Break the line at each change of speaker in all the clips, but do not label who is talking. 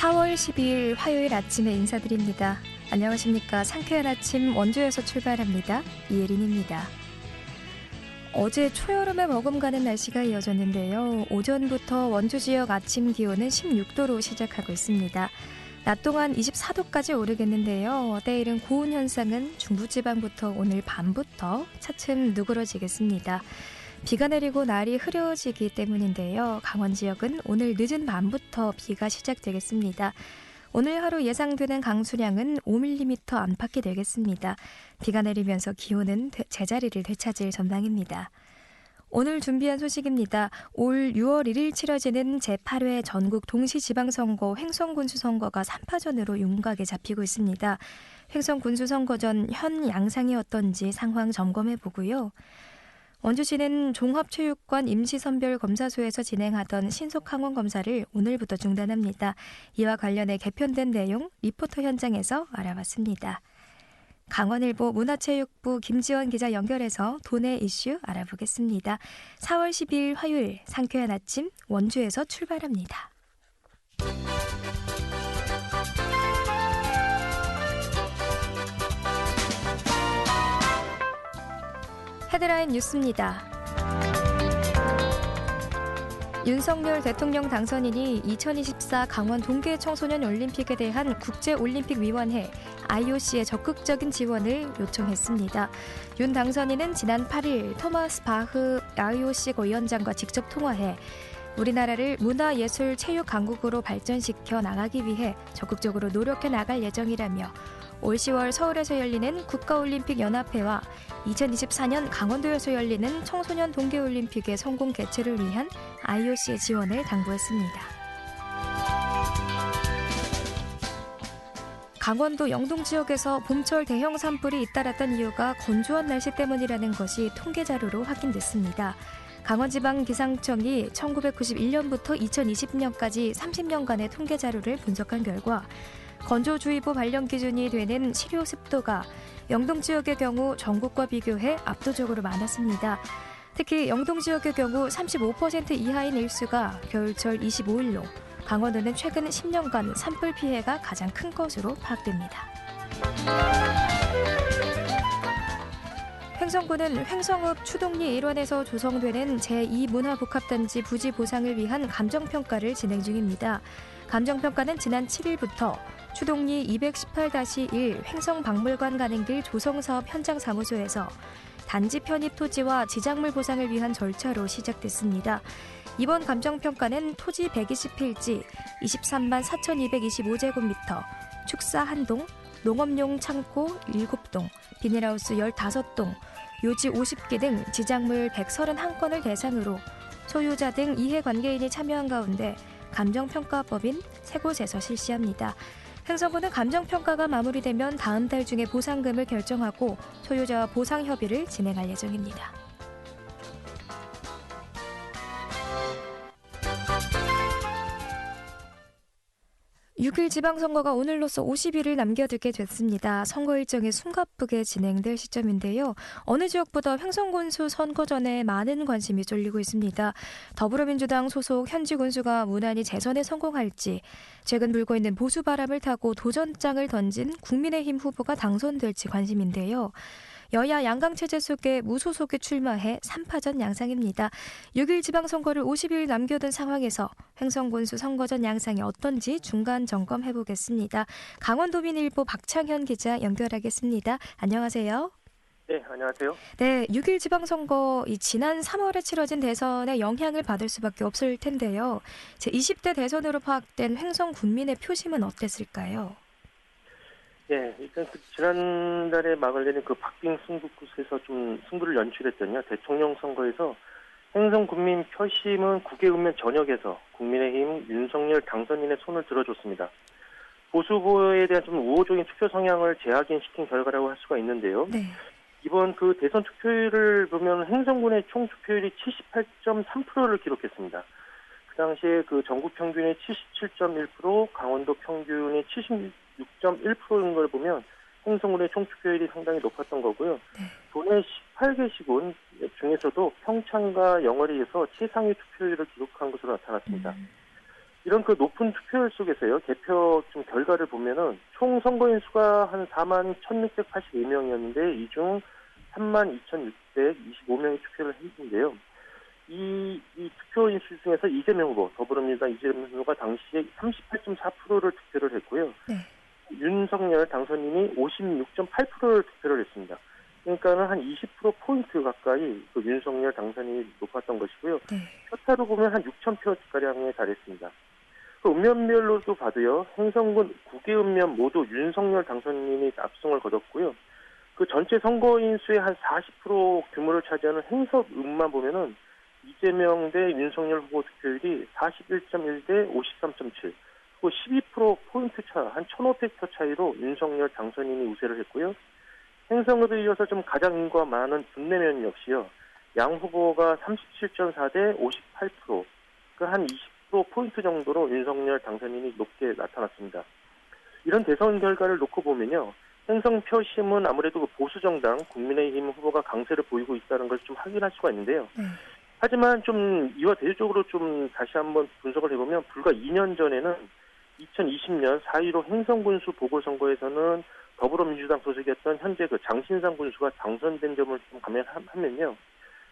4월 12일 화요일 아침에 인사드립니다. 안녕하십니까. 상쾌한 아침 원주에서 출발합니다. 이예린입니다. 어제 초여름에 머금가는 날씨가 이어졌는데요. 오전부터 원주 지역 아침 기온은 16도로 시작하고 있습니다. 낮 동안 24도까지 오르겠는데요. 때이른 고온 현상은 중부지방부터 오늘 밤부터 차츰 누그러지겠습니다. 비가 내리고 날이 흐려지기 때문인데요. 강원 지역은 오늘 늦은 밤부터 비가 시작되겠습니다. 오늘 하루 예상되는 강수량은 5mm 안팎이 되겠습니다. 비가 내리면서 기온은 제자리를 되찾을 전망입니다. 오늘 준비한 소식입니다. 올 6월 1일 치러지는 제8회 전국 동시지방선거 횡성군수선거가 3파전으로 윤곽에 잡히고 있습니다. 횡성군수선거전 현 양상이 어떤지 상황 점검해보고요. 원주시는 종합체육관 임시선별검사소에서 진행하던 신속항원 검사를 오늘부터 중단합니다. 이와 관련해 개편된 내용 리포터 현장에서 알아봤습니다. 강원일보 문화체육부 김지원 기자 연결해서 도내 이슈 알아보겠습니다. 4월 12일 화요일 상쾌한 아침 원주에서 출발합니다. 헤드라인 뉴스입니다. 윤석열 대통령 당선인이 2024 강원 동계 청소년 올림픽에 대한 국제올림픽위원회 IOC에 적극적인 지원을 요청했습니다. 윤 당선인은 지난 8일 토마스 바흐 IOC 고위원장과 직접 통화해 우리나라를 문화예술 체육 강국으로 발전시켜 나가기 위해 적극적으로 노력해 나갈 예정이라며 올 10월 서울에서 열리는 국가올림픽연합회와 2024년 강원도에서 열리는 청소년 동계올림픽의 성공 개최를 위한 IOC의 지원을 당부했습니다. 강원도 영동 지역에서 봄철 대형 산불이 잇따랐던 이유가 건조한 날씨 때문이라는 것이 통계 자료로 확인됐습니다. 강원지방기상청이 1991년부터 2020년까지 30년간의 통계 자료를 분석한 결과 건조주의보 발령 기준이 되는 실효 습도가 영동 지역의 경우 전국과 비교해 압도적으로 많았습니다. 특히 영동 지역의 경우 35% 이하인 일수가 겨울철 25일로 강원도는 최근 10년간 산불 피해가 가장 큰 것으로 파악됩니다. 횡성군은 횡성읍 추동리 일원에서 조성되는 제2문화복합단지 부지 보상을 위한 감정평가를 진행 중입니다. 감정평가는 지난 7일부터 추동리 218-1 횡성박물관 가는 길 조성사업 현장 사무소에서 단지 편입 토지와 지작물 보상을 위한 절차로 시작됐습니다. 이번 감정평가는 토지 120필지 23만 4,225제곱미터, 축사 1동, 농업용 창고 7동, 비닐하우스 15동, 요지 50개 등 지작물 131건을 대상으로 소유자 등 이해관계인이 참여한 가운데 감정평가법인 세 곳에서 실시합니다. 횡성군은 감정평가가 마무리되면 다음 달 중에 보상금을 결정하고 소유자와 보상협의를 진행할 예정입니다. 6일 지방선거가 오늘로써 50일을 남겨두게 됐습니다. 선거 일정이 숨가쁘게 진행될 시점인데요. 어느 지역보다 횡성군수 선거전에 많은 관심이 쏠리고 있습니다. 더불어민주당 소속 현지 군수가 무난히 재선에 성공할지, 최근 불고 있는 보수 바람을 타고 도전장을 던진 국민의힘 후보가 당선될지 관심인데요. 여야 양강체제 속에 무소속이 출마해 3파전 양상입니다. 6일 지방선거를 50일 남겨둔 상황에서 횡성군수 선거전 양상이 어떤지 중간 점검해보겠습니다. 강원도민일보 박창현 기자 연결하겠습니다. 안녕하세요.
네, 안녕하세요.
네, 6일 지방선거 지난 3월에 치러진 대선에 영향을 받을 수밖에 없을 텐데요. 제20대 대선으로 파악된 횡성 군민의 표심은 어땠을까요?
네, 일단 지난달에 막을 내린 박빙 승부구에서 좀 승부를 연출했더니요. 대통령 선거에서 횡성 군민 표심은 국외읍면 전역에서 국민의힘 윤석열 당선인의 손을 들어줬습니다. 보수 후보에 대한 좀 우호적인 투표 성향을 재확인시킨 결과라고 할 수가 있는데요. 네. 이번 대선 투표율을 보면 횡성군의 총 투표율이 78.3%를 기록했습니다. 그 당시에 전국 평균이 77.1%, 강원도 평균이 76.1%인 걸 보면 횡성군의 총 투표율이 상당히 높았던 거고요. 네. 도내 18개 시군 중에서도 평창과 영월에서 최상위 투표율을 기록한 것으로 나타났습니다. 이런 그 높은 투표율 속에서요, 개표 좀 결과를 보면은 총 선거인 수가 한 4만 1,682명이었는데 이 중 3만 2,625명이 투표를 했는데요. 이 투표인 수 중에서 이재명 후보, 더불어민주당 이재명 후보가 당시에 38.4%를 투표를 했고요.
네.
윤석열 당선인이 56.8%를 투표를 했습니다. 그러니까는 한 20%포인트 가까이 그 윤석열 당선인이 높았던 것이고요.
네.
표차로 보면 한 6,000표가량에 달했습니다. 그 읍면별로도 봐도요, 행성군 9개 읍면 모두 윤석열 당선인이 압승을 거뒀고요. 그 전체 선거인 수의 한 40% 규모를 차지하는 행석읍만 보면은 이재명 대 윤석열 후보 득표율이 41.1 대 53.7, 그 12%포인트 차, 한 1,500표 차이로 윤석열 당선인이 우세를 했고요. 행성읍에 이어서 좀 가장 인구가 많은 분내면 역시요, 양 후보가 37.4 대 58%, 그 한 20%포인트 정도로 윤석열 당선인이 높게 나타났습니다. 이런 대선 결과를 놓고 보면요, 행성 표심은 아무래도 그 보수정당 국민의힘 후보가 강세를 보이고 있다는 걸 좀 확인할 수가 있는데요. 하지만 좀 이와 대조적으로 좀 다시 한번 분석을 해보면 불과 2년 전에는 2020년 4.15 행성군수 보궐선거에서는 더불어민주당 소속이었던 현재 그 장신상 군수가 당선된 점을 좀 감안하면요,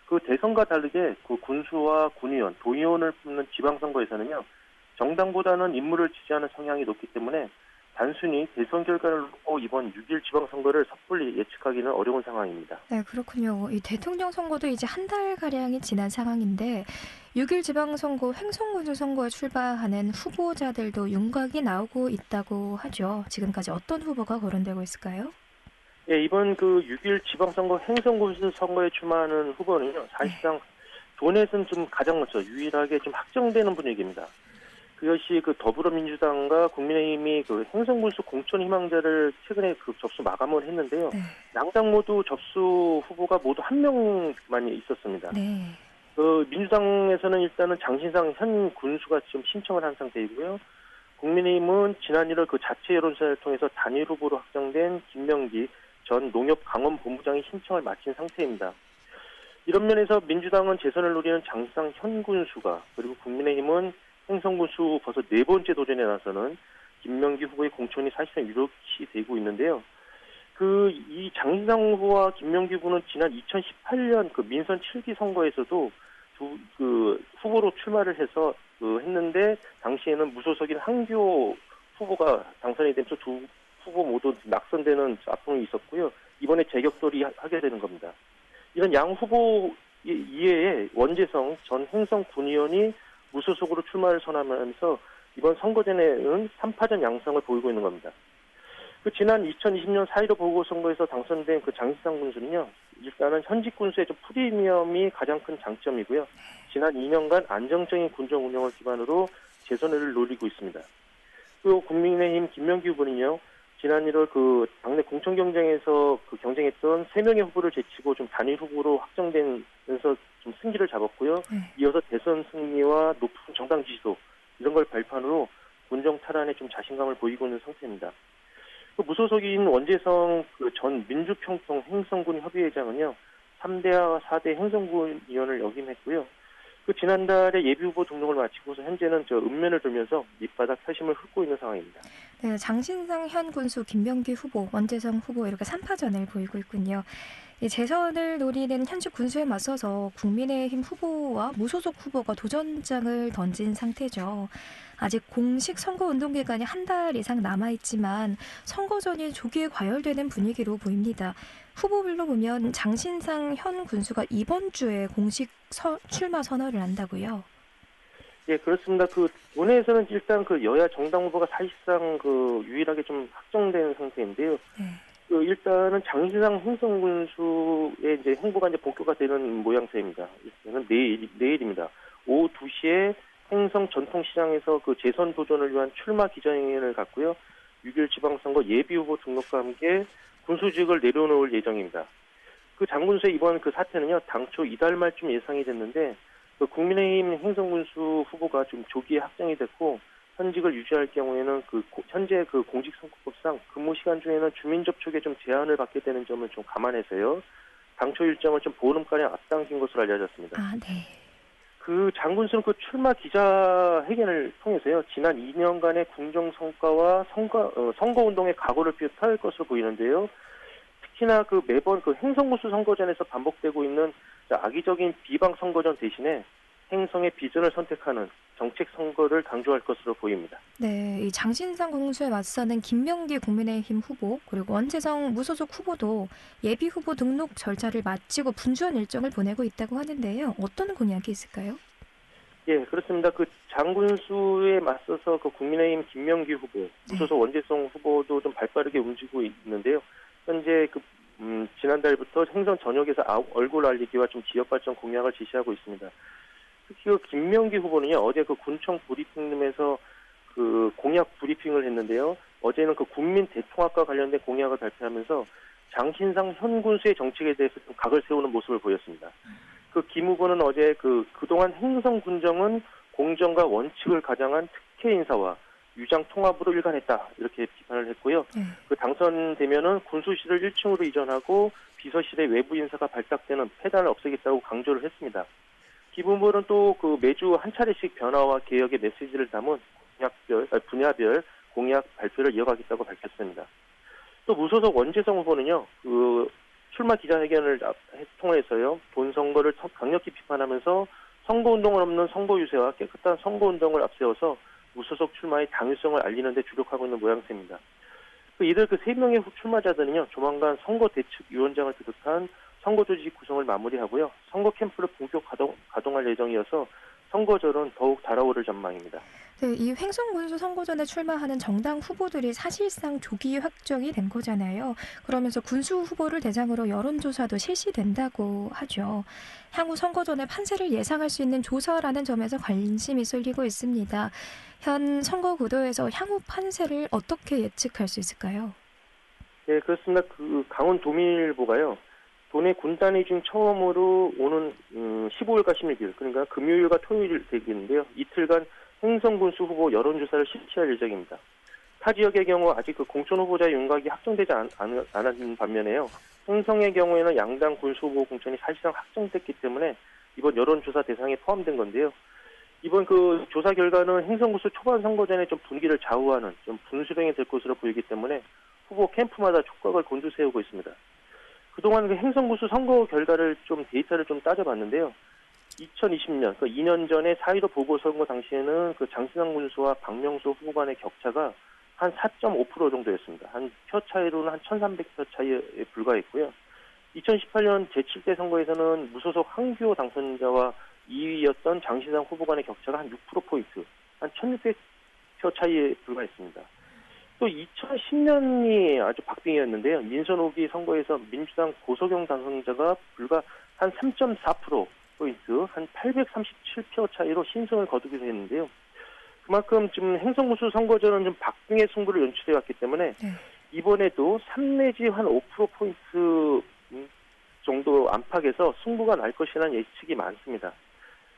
그 대선과 다르게 그 군수와 군의원, 도의원을 뽑는 지방선거에서는요, 정당보다는 인물을 지지하는 성향이 높기 때문에 단순히 대선 결과를 놓고 이번 6일 지방선거를 섣불리 예측하기는 어려운 상황입니다.
네, 그렇군요. 이 대통령 선거도 이제 한 달가량이 지난 상황인데 6일 지방선거 횡성군수 선거에 출마하는 후보자들도 윤곽이 나오고 있다고 하죠. 지금까지 어떤 후보가 거론되고 있을까요?
예, 이번 그 6일 지방선거 행성군수 선거에 출마하는 후보는요, 사실상 도넷은 좀 가장 먼저 유일하게 좀 확정되는 분위기입니다. 그것이 그 더불어민주당과 국민의힘이 그 행성군수 공천 희망자를 최근에 그 접수 마감을 했는데요.
네.
양당 모두 접수 후보가 모두 한 명만 있었습니다.
네.
그 민주당에서는 일단은 장신상 현 군수가 지금 신청을 한 상태이고요. 국민의힘은 지난 1월 그 자체 여론조사를 통해서 단일 후보로 확정된 김명기 전 농협강원본부장이 신청을 마친 상태입니다. 이런 면에서 민주당은 재선을 노리는 장신상 현 군수가, 그리고 국민의힘은 행성군수 벌써 네 번째 도전에 나서는 김명기 후보의 공천이 사실상 유력시 되고 있는데요. 이 장신상 후보와 김명기 후보는 지난 2018년 그 민선 7기 선거에서도 그 후보로 출마를 해서 했는데 당시에는 무소속인 한교 후보가 당선이 되면서 두 후보 모두 낙선되는 아픔이 있었고요. 이번에 재격돌이 하게 되는 겁니다. 이런 양 후보 이외에 원재성 전 행성 군의원이 무소속으로 출마를 선언하면서 이번 선거전에는 3파전 양상을 보이고 있는 겁니다. 그 지난 2020년 4.15 보궐선거에서 당선된 그 장신상 군수는요, 일단은 현직 군수의 좀 프리미엄이 가장 큰 장점이고요. 지난 2년간 안정적인 군정 운영을 기반으로 재선을 노리고 있습니다. 또 국민의힘 김명기 후보는요, 지난 1월 그 당내 공천 경쟁에서 그 경쟁했던 3명의 후보를 제치고 좀 단일 후보로 확정되면서 좀 승기를 잡았고요. 이어서 대선 승리와 높은 정당 지지도 이런 걸 발판으로 군정 탈환에 좀 자신감을 보이고 있는 상태입니다. 그 무소속인 원재성 그 전 민주평통 행성군 협의회장은요, 3대와 4대 행성군 위원을 역임했고요. 그 지난달에 예비후보 등록을 마치고서 현재는 읍면을 돌면서 밑바닥 표심을 훑고 있는 상황입니다.
네, 장신상 현 군수, 김명기 후보, 원재성 후보 이렇게 3파전을 보이고 있군요. 이 재선을 노리는 현직 군수에 맞서서 국민의힘 후보와 무소속 후보가 도전장을 던진 상태죠. 아직 공식 선거운동 기간이 한 달 이상 남아있지만 선거전이 조기에 과열되는 분위기로 보입니다. 후보별로 보면 장신상 현 군수가 이번 주에 공식 출마 선언을 한다고요.
예, 그렇습니다. 그 원내에서는 일단 그 여야 정당 후보가 사실상 그 유일하게 좀 확정된 상태인데요. 그 일단은 장신상 행성군수의 이제 행보가 이제 본격화 되는 모양새입니다. 일단은 내일입니다. 오후 2시에 행성 전통시장에서 그 재선 도전을 위한 출마 기자회견을 갖고요. 6일 지방선거 예비후보 등록과 함께 군수직을 내려놓을 예정입니다. 그 장군수의 이번 그 사태는요, 당초 이달 말쯤 예상이 됐는데, 그 국민의힘 행성군수 후보가 좀 조기에 확정이 됐고, 현직을 유지할 경우에는 현재 그 공직선거법상 근무 시간 중에는 주민 접촉에 좀 제한을 받게 되는 점을 좀 감안해서요, 당초 일정을 좀 보름가량 앞당긴 것으로 알려졌습니다.
아, 네.
그 장군수는 그 출마 기자회견을 통해서요, 지난 2년간의 궁정 성과와 선거운동의 각오를 표할 것으로 보이는데요. 특히나 그 매번 그 행성군수 선거전에서 반복되고 있는 악의적인 비방 선거전 대신에 행성의 비전을 선택하는 정책 선거를 강조할 것으로 보입니다.
네, 이 장신상 공수에 맞서는 김명기 국민의힘 후보 그리고 원재성 무소속 후보도 예비 후보 등록 절차를 마치고 분주한 일정을 보내고 있다고 하는데요. 어떤 공약이 있을까요?
예, 그렇습니다. 그 장군수에 맞서서 그 국민의힘 김명기 후보, 무소속 원재성 후보도 좀 발빠르게 움직이고 있는데요. 현재 지난달부터 행성 전역에서 얼굴 알리기와 좀 지역 발전 공약을 제시하고 있습니다. 특히 그 김명기 후보는요, 어제 그 군청 브리핑룸에서 그 공약 브리핑을 했는데요. 어제는 그 국민 대통합과 관련된 공약을 발표하면서 장신상 현 군수의 정책에 대해서 좀 각을 세우는 모습을 보였습니다. 그 김 후보는 어제 그동안 행성 군정은 공정과 원칙을 가장한 특혜 인사와 유장 통합으로 일관했다, 이렇게 비판을 했고요. 그 당선되면은 군수실을 1층으로 이전하고 비서실의 외부 인사가 발탁되는 폐단을 없애겠다고 강조를 했습니다. 김 후보는 또 그 매주 한 차례씩 변화와 개혁의 메시지를 담은 분야별 공약 발표를 이어가겠다고 밝혔습니다. 또 무소속 원재성 후보는요, 그 출마 기자회견을 통해서요, 본선거를 강력히 비판하면서 선거운동을 없는 선거 유세와 깨끗한 선거운동을 앞세워서 무소속 출마의 당위성을 알리는 데 주력하고 있는 모양새입니다. 이들 그 3명의 출마자들은요, 조만간 선거대책위원장을 비롯한 선거조직 구성을 마무리하고요, 선거 캠프를 본격 가동할 예정이어서 선거절은 더욱 달아오를 전망입니다.
네, 이 횡성군수 선거전에 출마하는 정당 후보들이 사실상 조기 확정이 된 거잖아요. 그러면서 군수 후보를 대상으로 여론조사도 실시된다고 하죠. 향후 선거전의 판세를 예상할 수 있는 조사라는 점에서 관심이 쏠리고 있습니다. 현 선거 구도에서 향후 판세를 어떻게 예측할 수 있을까요?
네, 그렇습니다. 그 강원도민일보가요, 도내 군단위 중 처음으로 오는 15일과 16일, 그러니까 금요일과 토요일 되겠는데요. 이틀간 행성군수 후보 여론조사를 실시할 예정입니다. 타 지역의 경우 아직 그 공천 후보자의 윤곽이 확정되지 않은 반면에요, 행성의 경우에는 양당 군수 후보 공천이 사실상 확정됐기 때문에 이번 여론조사 대상에 포함된 건데요. 이번 그 조사 결과는 행성군수 초반 선거전에 좀 분위기를 좌우하는 좀 분수령이 될 것으로 보이기 때문에 후보 캠프마다 촉각을 곤두세우고 있습니다. 그동안 그 행성군수 선거 결과를 데이터를 따져봤는데요. 2020년, 그 2년 전에 4.15 보궐선거 당시에는 그 장신상 군수와 박명수 후보 간의 격차가 한 4.5% 정도였습니다. 한 표 차이로는 한 1,300표 차이에 불과했고요. 2018년 제7대 선거에서는 무소속 황교안 당선자와 2위였던 장신상 후보 간의 격차가 한 6%포인트, 한 1,600표 차이에 불과했습니다. 또 2010년이 아주 박빙이었는데요. 민선 5기 선거에서 민주당 고석영 당선자가 불과 한 3.4%포인트, 한 837표 차이로 신승을 거두기도 했는데요. 그만큼 지금 행성군수 선거전은 좀 박빙의 승부를 연출해 왔기 때문에 이번에도 3 내지 한 5%포인트 정도 안팎에서 승부가 날 것이라는 예측이 많습니다.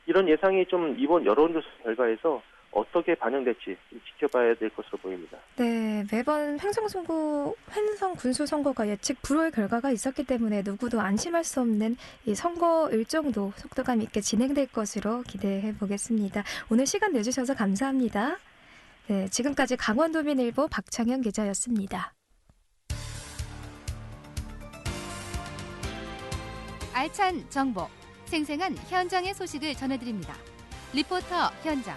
이런 예상이 좀 이번 여론조사 결과에서 어떻게 반영될지 좀 지켜봐야 될 것으로 보입니다.
네, 매번 횡성군수 선거가 예측 불허의 결과가 있었기 때문에 누구도 안심할 수 없는 이 선거 일정도 속도감 있게 진행될 것으로 기대해 보겠습니다. 오늘 시간 내주셔서 감사합니다. 네, 지금까지 강원도민일보 박창현 기자였습니다.
알찬 정보, 생생한 현장의 소식을 전해드립니다. 리포터 현장.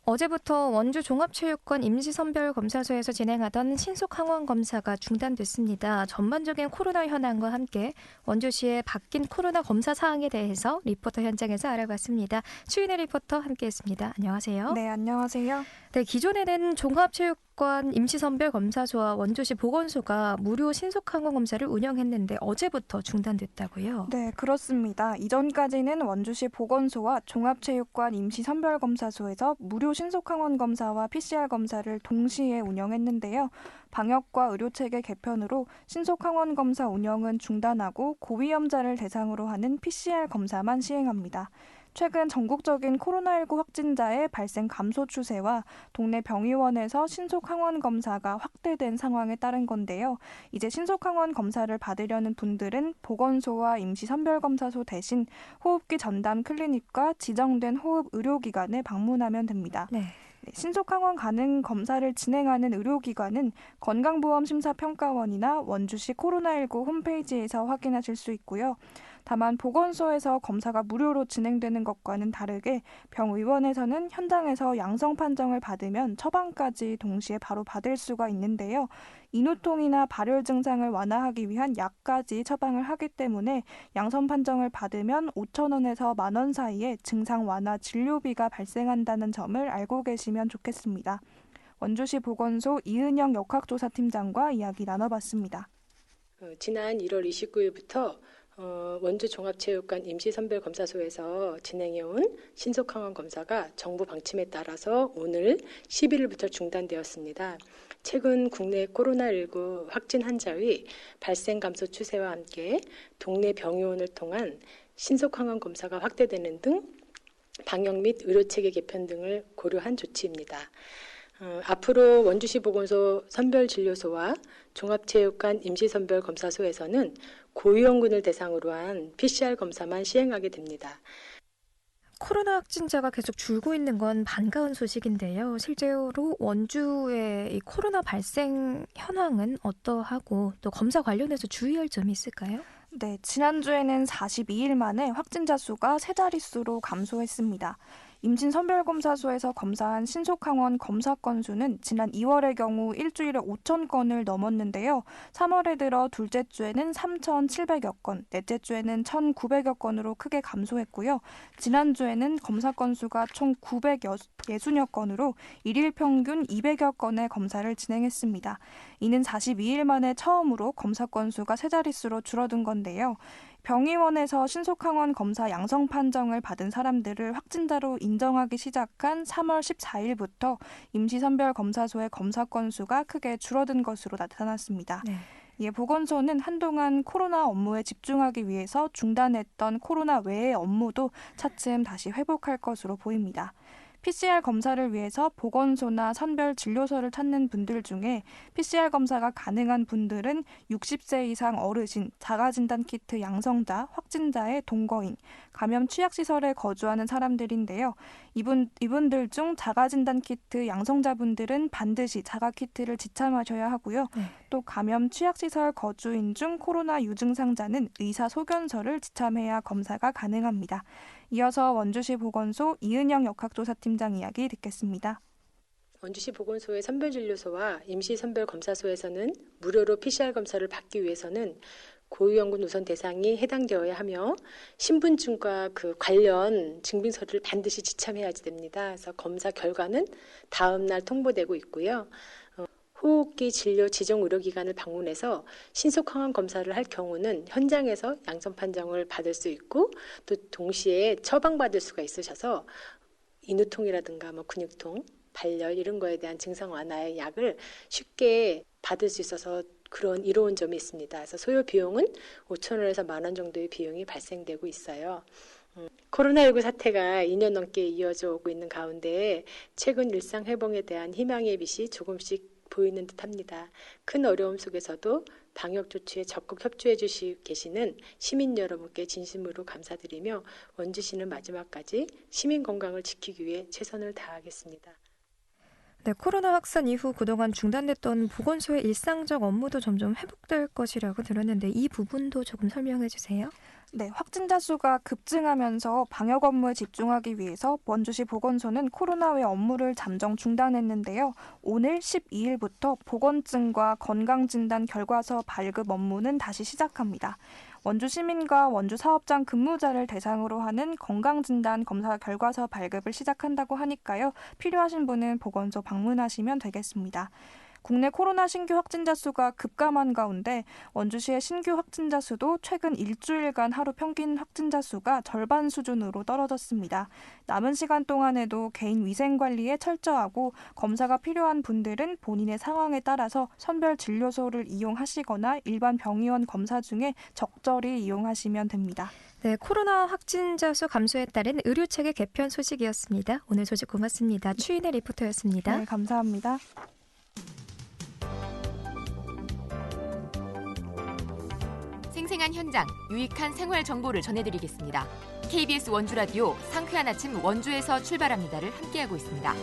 어제부터 원주 종합체육관 임시선별검사소에서 진행하던 신속항원 검사가 중단됐습니다. 전반적인 코로나 현황과 함께 원주시의 바뀐 코로나 검사 사항에 대해서 리포터 현장에서 알아봤습니다. 추인혜 리포터 함께했습니다. 안녕하세요.
네, 안녕하세요.
네, 기존에는 종합체육관 임시선별검사소와 원주시 보건소가 무료 신속항원 검사를 운영했는데 어제부터 중단됐다고요?
네, 그렇습니다. 이전까지는 원주시 보건소와 종합체육관 임시선별검사소에서 무료 신속항원 검사와 PCR 검사를 동시에 운영했는데요. 방역과 의료체계 개편으로 신속항원 검사 운영은 중단하고 고위험자를 대상으로 하는 PCR 검사만 시행합니다. 최근 전국적인 코로나19 확진자의 발생 감소 추세와 동네 병의원에서 신속항원 검사가 확대된 상황에 따른 건데요. 이제 신속항원 검사를 받으려는 분들은 보건소와 임시선별검사소 대신 호흡기 전담 클리닉과 지정된 호흡 의료기관에 방문하면 됩니다.
네.
신속항원 가능 검사를 진행하는 의료기관은 건강보험심사평가원이나 원주시 코로나19 홈페이지에서 확인하실 수 있고요. 다만 보건소에서 검사가 무료로 진행되는 것과는 다르게 병의원에서는 현장에서 양성 판정을 받으면 처방까지 동시에 바로 받을 수가 있는데요. 인후통이나 발열 증상을 완화하기 위한 약까지 처방을 하기 때문에 양성 판정을 받으면 5,000원에서 10,000원 사이에 증상 완화 진료비가 발생한다는 점을 알고 계시면 좋겠습니다. 원주시 보건소 이은영 역학조사팀장과 이야기 나눠봤습니다.
지난 1월 29일부터 원주 종합체육관 임시선별검사소에서 진행해온 신속항원 검사가 정부 방침에 따라서 오늘 11일부터 중단되었습니다. 최근 국내 코로나19 확진 환자의 발생 감소 추세와 함께 동네 병의원을 통한 신속항원 검사가 확대되는 등 방역 및 의료체계 개편 등을 고려한 조치입니다. 앞으로 원주시 보건소 선별진료소와 종합체육관 임시선별검사소에서는 고위험군을 대상으로 한 PCR 검사만 시행하게 됩니다.
코로나 확진자가 계속 줄고 있는 건 반가운 소식인데요. 실제로 원주의 이 코로나 발생 현황은 어떠하고 또 검사 관련해서 주의할 점이 있을까요?
네, 지난주에는 42일 만에 확진자 수가 세 자릿수로 감소했습니다. 임신선별검사소에서 검사한 신속항원 검사 건수는 지난 2월의 경우 일주일에 5,000건을 넘었는데요. 3월에 들어 둘째 주에는 3,700여 건, 넷째 주에는 1,900여 건으로 크게 감소했고요. 지난주에는 검사 건수가 총 960여 건으로 일일 평균 200여 건의 검사를 진행했습니다. 이는 42일 만에 처음으로 검사 건수가 세 자릿수로 줄어든 건데요. 병의원에서 신속항원 검사 양성 판정을 받은 사람들을 확진자로 인정하기 시작한 3월 14일부터 임시선별검사소의 검사 건수가 크게 줄어든 것으로 나타났습니다.
네.
이에 보건소는 한동안 코로나 업무에 집중하기 위해서 중단했던 코로나 외의 업무도 차츰 다시 회복할 것으로 보입니다. PCR 검사를 위해서 보건소나 선별진료소를 찾는 분들 중에 PCR 검사가 가능한 분들은 60세 이상 어르신, 자가진단키트 양성자, 확진자의 동거인, 감염 취약시설에 거주하는 사람들인데요. 이분들 중 자가진단키트 양성자분들은 반드시 자가키트를 지참하셔야 하고요.
네.
또 감염 취약시설 거주인 중 코로나 유증상자는 의사 소견서를 지참해야 검사가 가능합니다. 이어서 원주시 보건소 이은영 역학조사팀장 이야기 듣겠습니다.
원주시 보건소의 선별진료소와 임시선별검사소에서는 무료로 PCR 검사를 받기 위해서는 고위험군 우선 대상이 해당되어야 하며 신분증과 그 관련 증빙서를 반드시 지참해야지 됩니다. 그래서 검사 결과는 다음 날 통보되고 있고요. 호흡기 진료 지정 의료기관을 방문해서 신속항원 검사를 할 경우는 현장에서 양성 판정을 받을 수 있고 또 동시에 처방받을 수가 있으셔서 인후통이라든가 근육통, 발열 이런 거에 대한 증상 완화의 약을 쉽게 받을 수 있어서 그런 이로운 점이 있습니다. 그래서 소요 비용은 5,000원에서 10,000원 정도의 비용이 발생되고 있어요. 코로나19 사태가 2년 넘게 이어져 오고 있는 가운데 최근 일상 회복에 대한 희망의 빛이 조금씩 보이는 듯합니다. 큰 어려움 속에서도 방역 조치에 적극 협조해 주시고 계시는 시민 여러분께 진심으로 감사드리며 원주시는 마지막까지 시민 건강을 지키기 위해 최선을 다하겠습니다.
네, 코로나 확산 이후 그동안 중단됐던 보건소의 일상적 업무도 점점 회복될 것이라고 들었는데 이 부분도 조금 설명해 주세요.
네, 확진자 수가 급증하면서 방역 업무에 집중하기 위해서 원주시 보건소는 코로나 외 업무를 잠정 중단했는데요. 오늘 12일부터 보건증과 건강진단 결과서 발급 업무는 다시 시작합니다. 원주 시민과 원주 사업장 근무자를 대상으로 하는 건강진단 검사 결과서 발급을 시작한다고 하니까요. 필요하신 분은 보건소 방문하시면 되겠습니다. 국내 코로나 신규 확진자 수가 급감한 가운데 원주시의 신규 확진자 수도 최근 일주일간 하루 평균 확진자 수가 절반 수준으로 떨어졌습니다. 남은 시간 동안에도 개인 위생 관리에 철저하고 검사가 필요한 분들은 본인의 상황에 따라서 선별 진료소를 이용하시거나 일반 병의원 검사 중에 적절히 이용하시면 됩니다.
네, 코로나 확진자 수 감소에 따른 의료체계 개편 소식이었습니다. 오늘 소식 고맙습니다. 추인의 리포터였습니다.
네, 감사합니다.
생생한 현장, 유익한 생활 정보를 전해드리겠습니다. KBS 원주라디오 상쾌한 아침 원주에서 출발합니다를 함께하고 있습니다.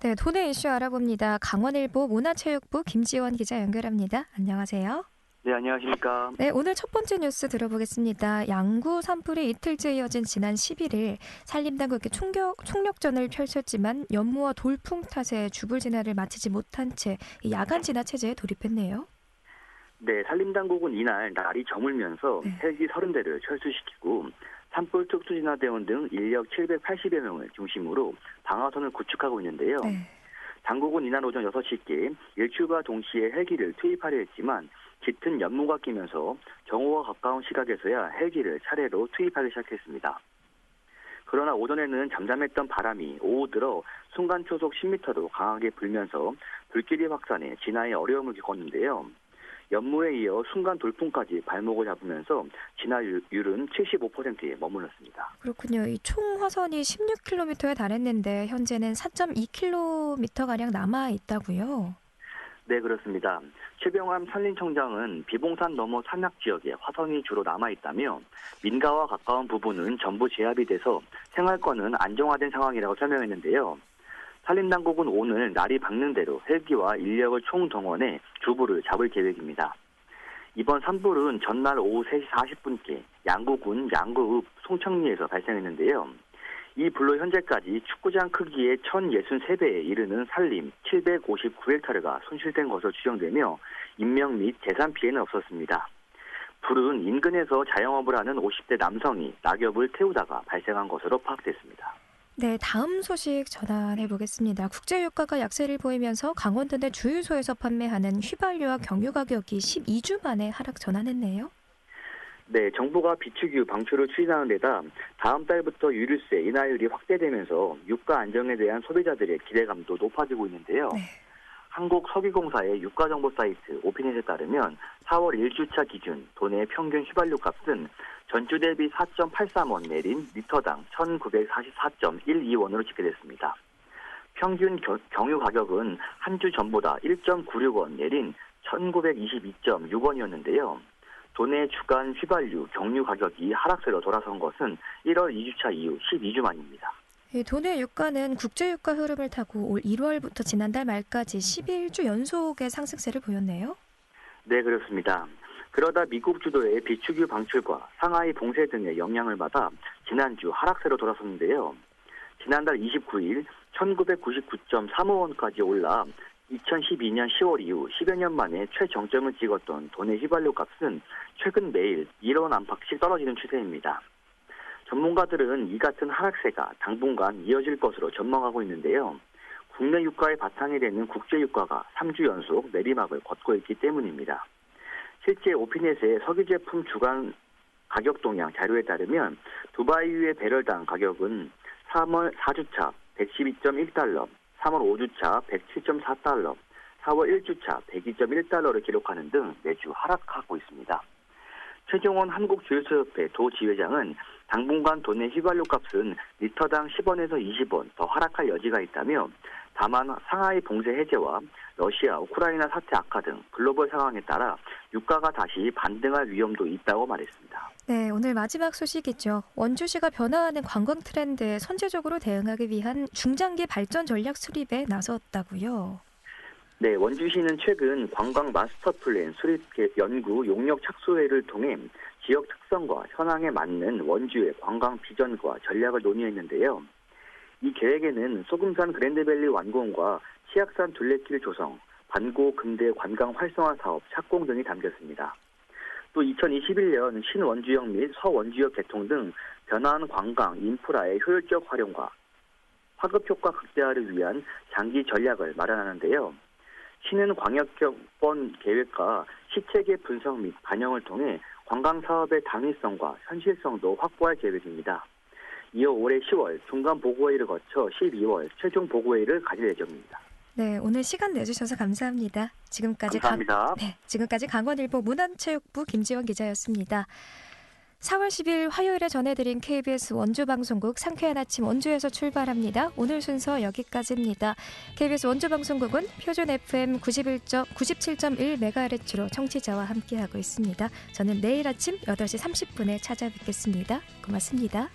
네, 도내 이슈 알아봅니다. 강원일보 문화체육부 김지원 기자 연결합니다. 안녕하세요.
네, 안녕하십니까.
네, 오늘 첫 번째 뉴스 들어보겠습니다. 양구 산불이 이틀째 이어진 지난 11일 산림당국이 총력전을 펼쳤지만 연무와 돌풍 탓에 주불 진화를 마치지 못한 채 야간 진화 체제에 돌입했네요.
네, 산림당국은 이날 날이 저물면서 헬기 30대를 철수시키고 산불 특수진화대원 등 인력 780여 명을 중심으로 방화선을 구축하고 있는데요.
네.
당국은 이날 오전 6시께 일출과 동시에 헬기를 투입하려 했지만 짙은 연무가 끼면서 정오와 가까운 시각에서야 헬기를 차례로 투입하기 시작했습니다. 그러나 오전에는 잠잠했던 바람이 오후 들어 순간 초속 10m도 강하게 불면서 불길이 확산해 진화에 어려움을 겪었는데요. 연무에 이어 순간 돌풍까지 발목을 잡으면서 진화율은 75%에 머물렀습니다.
그렇군요. 이 총 화선이 16km에 달했는데 현재는 4.2km가량 남아 있다고요?
네, 그렇습니다. 최병암 산림청장은 비봉산 너머 산악 지역에 화선이 주로 남아있다며 민가와 가까운 부분은 전부 제압이 돼서 생활권은 안정화된 상황이라고 설명했는데요. 산림당국은 오늘 날이 밝는 대로 헬기와 인력을 총동원해 주불을 잡을 계획입니다. 이번 산불은 전날 오후 3시 40분께 양구군 양구읍 송청리에서 발생했는데요. 이 불로 현재까지 축구장 크기의 1063배에 이르는 산림 759헥타르가 손실된 것으로 추정되며 인명 및 재산 피해는 없었습니다. 불은 인근에서 자영업을 하는 50대 남성이 낙엽을 태우다가 발생한 것으로 파악됐습니다.
네, 다음 소식 전환해 보겠습니다. 국제유가가 약세를 보이면서 강원도 내 주유소에서 판매하는 휘발유와 경유 가격이 12주 만에 하락 전환했네요.
네, 정부가 비축유 방출을 추진하는 데다 다음 달부터 유류세 인하율이 확대되면서 유가 안정에 대한 소비자들의 기대감도 높아지고 있는데요.
네.
한국석유공사의 유가정보 사이트 오피넷에 따르면 4월 1주차 기준 도내 평균 휘발유 값은 전주 대비 4.83원 내린 리터당 1944.12원으로 집계됐습니다. 평균 경유 가격은 한 주 전보다 1.96원 내린 1922.6원이었는데요. 도내 주간 휘발유, 경유 가격이 하락세로 돌아선 것은 1월 2주차 이후 12주 만입니다.
도내 유가는 국제유가 흐름을 타고 올 1월부터 지난달 말까지 11주 연속의 상승세를 보였네요.
네, 그렇습니다. 그러다 미국 주도의 비축유 방출과 상하이 봉쇄 등의 영향을 받아 지난주 하락세로 돌아섰는데요. 지난달 29일 1999.35원까지 올라 2012년 10월 이후 10여 년 만에 최정점을 찍었던 도내 휘발유 값은 최근 매일 1원 안팎씩 떨어지는 추세입니다. 전문가들은 이 같은 하락세가 당분간 이어질 것으로 전망하고 있는데요. 국내 유가의 바탕이 되는 국제유가가 3주 연속 내리막을 걷고 있기 때문입니다. 실제 오피넷의 석유 제품 주간 가격 동향 자료에 따르면 두바이유의 배럴당 가격은 3월 4주차 112.1달러, 3월 5주차 107.4달러, 4월 1주차 102.1달러를 기록하는 등 매주 하락하고 있습니다. 최종원 한국주유소협회 도지회장은 당분간 도내 휘발유 값은 리터당 10원에서 20원 더 하락할 여지가 있다며 다만 상하이 봉쇄 해제와 러시아, 우크라이나 사태 악화 등 글로벌 상황에 따라 유가가 다시 반등할 위험도 있다고 말했습니다.
네, 오늘 마지막 소식이죠. 원주시가 변화하는 관광 트렌드에 선제적으로 대응하기 위한 중장기 발전 전략 수립에 나섰다고요.
네, 원주시는 최근 관광 마스터 플랜 수립 연구 용역 착수회를 통해 지역 특성과 현황에 맞는 원주의 관광 비전과 전략을 논의했는데요. 이 계획에는 소금산 그랜드밸리 완공과 치악산 둘레길 조성, 반고 근대 관광 활성화 사업 착공 등이 담겼습니다. 또 2021년 신원주역 및 서원주역 개통 등 변화하는 관광 인프라의 효율적 활용과 파급 효과 극대화를 위한 장기 전략을 마련하는데요. 시는 광역경번 계획과 시체계 분석 및 반영을 통해 관광사업의 당위성과 현실성도 확보할 계획입니다. 이어 올해 10월 중간 보고회의를 거쳐 12월 최종 보고회의를 가질 예정입니다.
네, 오늘 시간 내주셔서 감사합니다. 지금까지
감사합니다.
지금까지 강원일보 문화체육부 김지원 기자였습니다. 4월 10일 화요일에 전해드린 KBS 원주방송국 상쾌한 아침 원주에서 출발합니다. 오늘 순서 여기까지입니다. KBS 원주방송국은 표준 FM 97.1MHz로 청취자와 함께하고 있습니다. 저는 내일 아침 8시 30분에 찾아뵙겠습니다. 고맙습니다.